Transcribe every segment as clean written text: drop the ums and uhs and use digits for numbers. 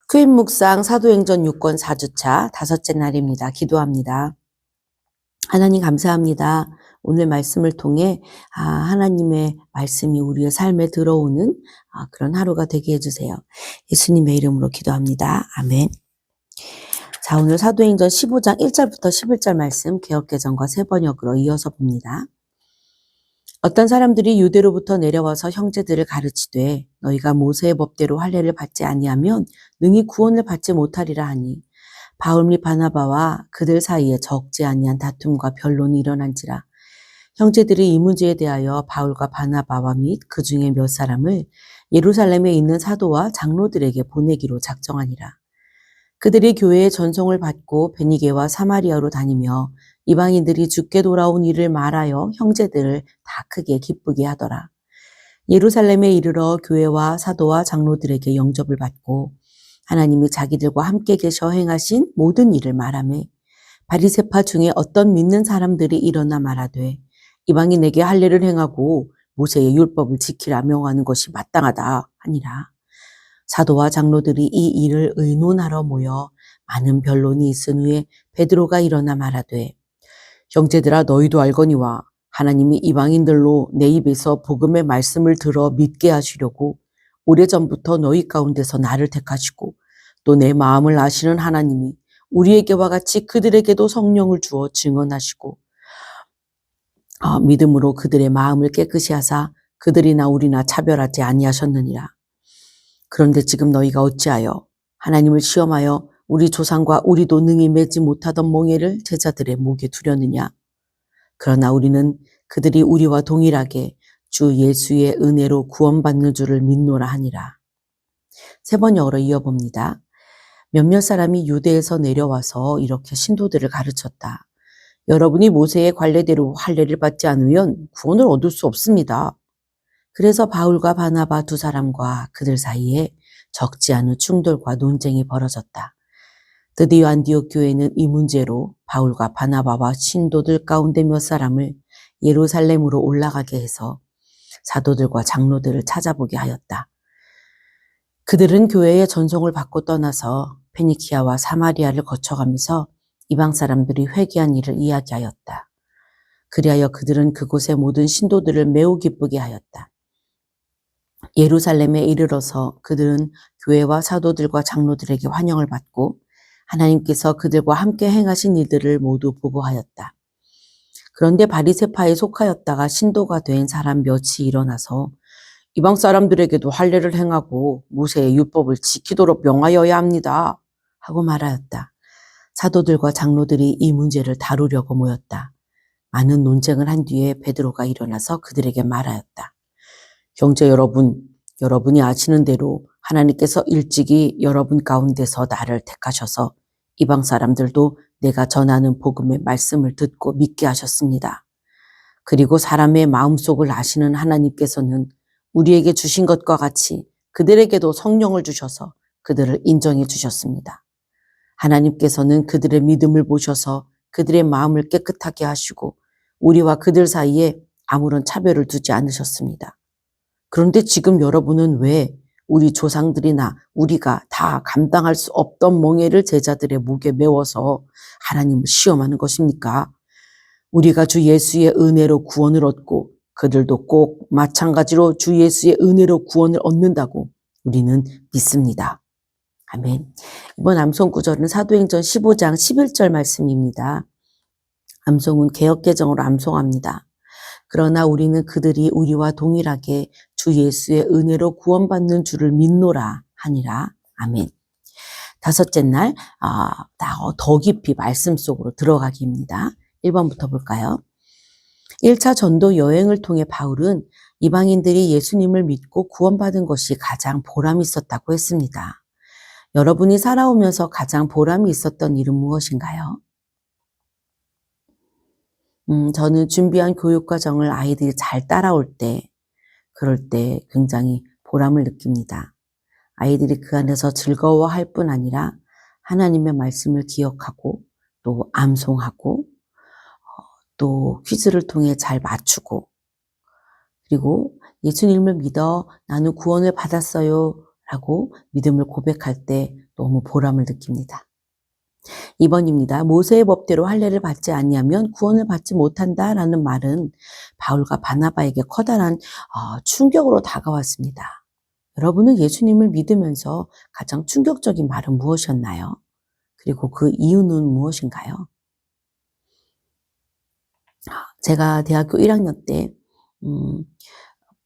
큐인 묵상 사도행전 6권 4주차 5째 날입니다. 기도합니다. 하나님 감사합니다. 오늘 말씀을 통해 하나님의 말씀이 우리의 삶에 들어오는 그런 하루가 되게 해주세요. 예수님의 이름으로 기도합니다. 아멘. 자, 오늘 사도행전 15장 1절부터 11절 말씀 개역개정과 새번역으로 이어서 봅니다. 어떤 사람들이 유대로부터 내려와서 형제들을 가르치되 너희가 모세의 법대로 할례를 받지 아니하면 능히 구원을 받지 못하리라 하니 바울 및 바나바와 그들 사이에 적지 아니한 다툼과 변론이 일어난지라. 형제들이 이 문제에 대하여 바울과 바나바와 및 그 중에 몇 사람을 예루살렘에 있는 사도와 장로들에게 보내기로 작정하니라. 그들이 교회의 전송을 받고 베니게와 사마리아로 다니며 이방인들이 주께 돌아온 일을 말하여 형제들을 다 크게 기쁘게 하더라. 예루살렘에 이르러 교회와 사도와 장로들에게 영접을 받고 하나님이 자기들과 함께 계셔 행하신 모든 일을 말하며 바리새파 중에 어떤 믿는 사람들이 일어나 말하되 이방인에게 할례를 행하고 모세의 율법을 지키라 명하는 것이 마땅하다 하니라. 사도와 장로들이 이 일을 의논하러 모여 많은 변론이 있은 후에 베드로가 일어나 말하되 형제들아 너희도 알거니와 하나님이 이방인들로 내 입에서 복음의 말씀을 들어 믿게 하시려고 오래전부터 너희 가운데서 나를 택하시고 또 내 마음을 아시는 하나님이 우리에게와 같이 그들에게도 성령을 주어 증언하시고 믿음으로 그들의 마음을 깨끗이 하사 그들이나 우리나 차별하지 아니하셨느니라. 그런데 지금 너희가 어찌하여 하나님을 시험하여 우리 조상과 우리도 능히 매지 못하던 몽해를 제자들의 목에 두려느냐. 그러나 우리는 그들이 우리와 동일하게 주 예수의 은혜로 구원받는 줄을 믿노라 하니라. 새번역으로 이어봅니다. 몇몇 사람이 유대에서 내려와서 이렇게 신도들을 가르쳤다. 여러분이 모세의 관례대로 할례를 받지 않으면 구원을 얻을 수 없습니다. 그래서 바울과 바나바 두 사람과 그들 사이에 적지 않은 충돌과 논쟁이 벌어졌다. 드디어 안디옥 교회는 이 문제로 바울과 바나바와 신도들 가운데 몇 사람을 예루살렘으로 올라가게 해서 사도들과 장로들을 찾아보게 하였다. 그들은 교회의 전송을 받고 떠나서 페니키아와 사마리아를 거쳐가면서 이방 사람들이 회개한 일을 이야기하였다. 그리하여 그들은 그곳의 모든 신도들을 매우 기쁘게 하였다. 예루살렘에 이르러서 그들은 교회와 사도들과 장로들에게 환영을 받고 하나님께서 그들과 함께 행하신 일들을 모두 보고하였다. 그런데 바리새파에 속하였다가 신도가 된 사람 몇이 일어나서 이방 사람들에게도 할례를 행하고 모세의 율법을 지키도록 명하여야 합니다 하고 말하였다. 사도들과 장로들이 이 문제를 다루려고 모였다. 많은 논쟁을 한 뒤에 베드로가 일어나서 그들에게 말하였다. 형제 여러분, 여러분이 아시는 대로 하나님께서 일찍이 여러분 가운데서 나를 택하셔서 이방 사람들도 내가 전하는 복음의 말씀을 듣고 믿게 하셨습니다. 그리고 사람의 마음속을 아시는 하나님께서는 우리에게 주신 것과 같이 그들에게도 성령을 주셔서 그들을 인정해 주셨습니다. 하나님께서는 그들의 믿음을 보셔서 그들의 마음을 깨끗하게 하시고 우리와 그들 사이에 아무런 차별을 두지 않으셨습니다. 그런데 지금 여러분은 왜 우리 조상들이나 우리가 다 감당할 수 없던 몽해를 제자들의 목에 메워서 하나님을 시험하는 것입니까? 우리가 주 예수의 은혜로 구원을 얻고 그들도 꼭 마찬가지로 주 예수의 은혜로 구원을 얻는다고 우리는 믿습니다. 아멘. 이번 암송 구절은 사도행전 15장 11절 말씀입니다. 암송은 개역개정으로 암송합니다. 그러나 우리는 그들이 우리와 동일하게 주 예수의 은혜로 구원받는 줄을 믿노라 하니라. 아멘. 5째 날 더 깊이 말씀 속으로 들어가기입니다. 1번부터 볼까요? 1차 전도 여행을 통해 바울은 이방인들이 예수님을 믿고 구원받은 것이 가장 보람이 있었다고 했습니다. 여러분이 살아오면서 가장 보람이 있었던 일은 무엇인가요? 저는 준비한 교육과정을 아이들이 잘 따라올 때, 그럴 때 굉장히 보람을 느낍니다. 아이들이 그 안에서 즐거워할 뿐 아니라 하나님의 말씀을 기억하고 또 암송하고 또 퀴즈를 통해 잘 맞추고 그리고 예수님을 믿어 나는 구원을 받았어요 라고 믿음을 고백할 때 너무 보람을 느낍니다. 2번입니다. 모세의 법대로 할례를 받지 아니하면 구원을 받지 못한다라는 말은 바울과 바나바에게 커다란 충격으로 다가왔습니다. 여러분은 예수님을 믿으면서 가장 충격적인 말은 무엇이었나요? 그리고 그 이유는 무엇인가요? 제가 대학교 1학년 때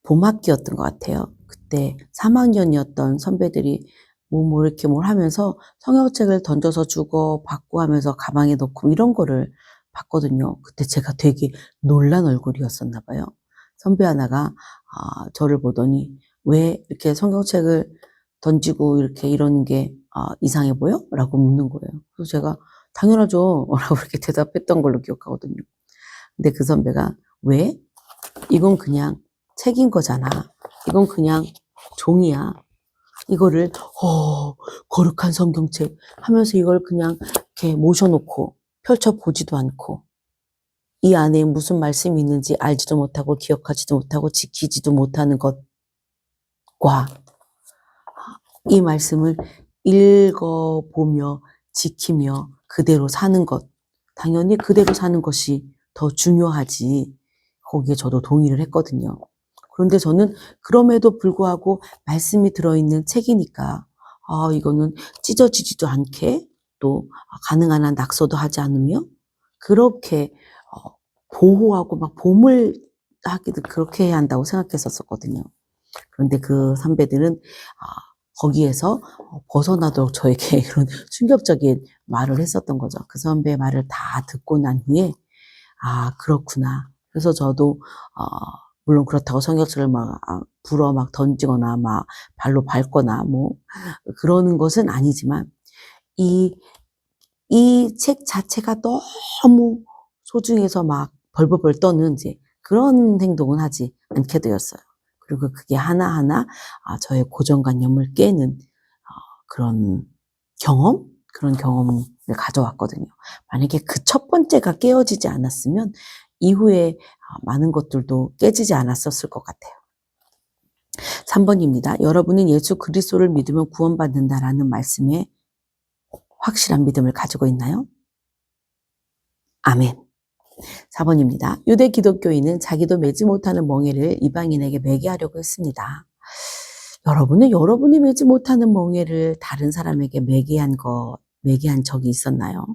봄학기였던 것 같아요. 그때 3학년이었던 선배들이 뭐 이렇게 뭘 하면서 성경책을 던져서 주고 받고 하면서 가방에 넣고 이런 거를 봤거든요. 그때 제가 되게 놀란 얼굴이었었나 봐요. 선배 하나가 저를 보더니 왜 이렇게 성경책을 던지고 이렇게 이러는 게 이상해 보여? 라고 묻는 거예요. 그래서 제가 당연하죠 라고 이렇게 대답했던 걸로 기억하거든요. 근데 그 선배가 왜? 이건 그냥 책인 거잖아. 이건 그냥 종이야. 이거를 거룩한 성경책 하면서 이걸 그냥 이렇게 모셔놓고 펼쳐보지도 않고 이 안에 무슨 말씀이 있는지 알지도 못하고 기억하지도 못하고 지키지도 못하는 것과 이 말씀을 읽어보며 지키며 그대로 사는 것, 당연히 그대로 사는 것이 더 중요하지. 거기에 저도 동의를 했거든요. 그런데 저는 그럼에도 불구하고 말씀이 들어있는 책이니까 이거는 찢어지지도 않게 또 가능한 한 낙서도 하지 않으며 그렇게 보호하고 막 보물하기도 그렇게 해야 한다고 생각했었거든요. 그런데 그 선배들은 거기에서 벗어나도록 저에게 그런 충격적인 말을 했었던 거죠. 그 선배의 말을 다 듣고 난 후에 그렇구나. 그래서 저도 물론 그렇다고 성경책을 막 불어 막 던지거나 막 발로 밟거나 뭐 그러는 것은 아니지만 이 책 자체가 너무 소중해서 막 벌벌벌 떠는 이제 그런 행동은 하지 않게 되었어요. 그리고 그게 하나하나 저의 고정관념을 깨는 그런 경험을 가져왔거든요. 만약에 그 첫 번째가 깨어지지 않았으면 이후에 많은 것들도 깨지지 않았었을 것 같아요. 3번입니다. 여러분은 예수 그리스도를 믿으면 구원받는다라는 말씀에 확실한 믿음을 가지고 있나요? 아멘. 4번입니다. 유대 기독교인은 자기도 매지 못하는 멍에를 이방인에게 매게 하려고 했습니다. 여러분은 여러분이 매지 못하는 멍에를 다른 사람에게 매게 한 적이 있었나요?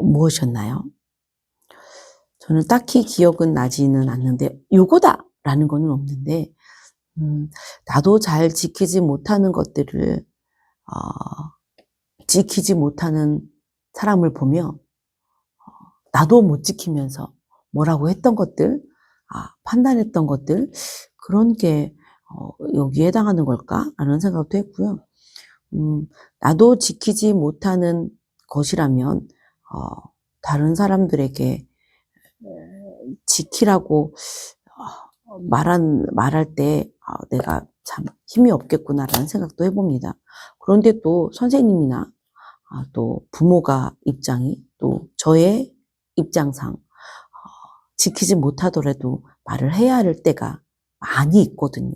무엇이었나요? 저는 딱히 기억은 나지는 않는데 요거다라는 거는 없는데 나도 잘 지키지 못하는 것들을 지키지 못하는 사람을 보며 나도 못 지키면서 뭐라고 했던 것들, 판단했던 것들 그런 게 여기에 해당하는 걸까? 라는 생각도 했고요. 나도 지키지 못하는 것이라면 다른 사람들에게 지키라고 말할 때 내가 참 힘이 없겠구나라는 생각도 해봅니다. 그런데 또 선생님이나 또 부모가 입장이 또 저의 입장상 지키지 못하더라도 말을 해야 할 때가 많이 있거든요.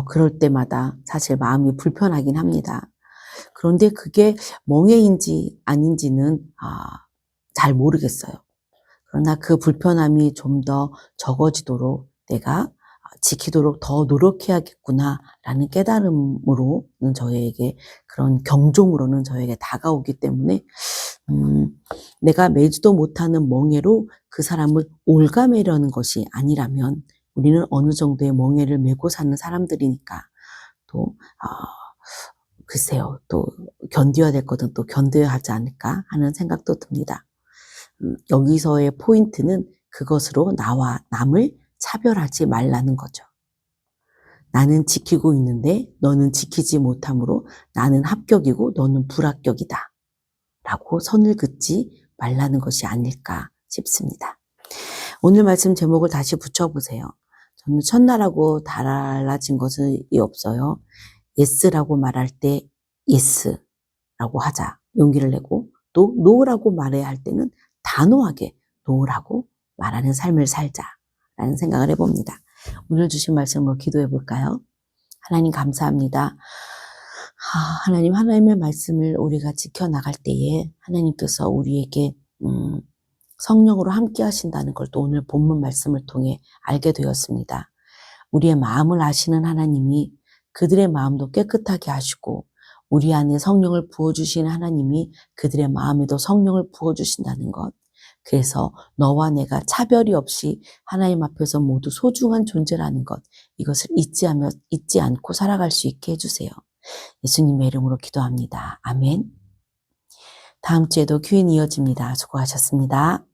그럴 때마다 사실 마음이 불편하긴 합니다. 그런데 그게 멍해인지 아닌지는 잘 모르겠어요. 그러나 그 불편함이 좀 더 적어지도록 내가 지키도록 더 노력해야겠구나라는 깨달음으로는 저에게 그런 경종으로는 저에게 다가오기 때문에 내가 매지도 못하는 멍에로 그 사람을 올가매려는 것이 아니라면 우리는 어느 정도의 멍에를 메고 사는 사람들이니까 또 글쎄요 또 견뎌야 될 것은 또 견뎌야 하지 않을까 하는 생각도 듭니다. 여기서의 포인트는 그것으로 나와 남을 차별하지 말라는 거죠. 나는 지키고 있는데 너는 지키지 못함으로 나는 합격이고 너는 불합격이다. 라고 선을 긋지 말라는 것이 아닐까 싶습니다. 오늘 말씀 제목을 다시 붙여보세요. 저는 첫날하고 달라진 것은 없어요. 예스라고 말할 때 예스라고 하자. 용기를 내고 또 노라고 말해야 할 때는 단호하게 노라고 말하는 삶을 살자라는 생각을 해봅니다. 오늘 주신 말씀으로 기도해 볼까요? 하나님 감사합니다. 하나님, 하나님의 말씀을 우리가 지켜나갈 때에 하나님께서 우리에게 성령으로 함께 하신다는 걸 또 오늘 본문 말씀을 통해 알게 되었습니다. 우리의 마음을 아시는 하나님이 그들의 마음도 깨끗하게 하시고 우리 안에 성령을 부어주시는 하나님이 그들의 마음에도 성령을 부어주신다는 것. 그래서 너와 내가 차별이 없이 하나님 앞에서 모두 소중한 존재라는 것, 이것을 잊지 않고 살아갈 수 있게 해주세요. 예수님의 이름으로 기도합니다. 아멘. 다음 주에도 귀인 이어집니다. 수고하셨습니다.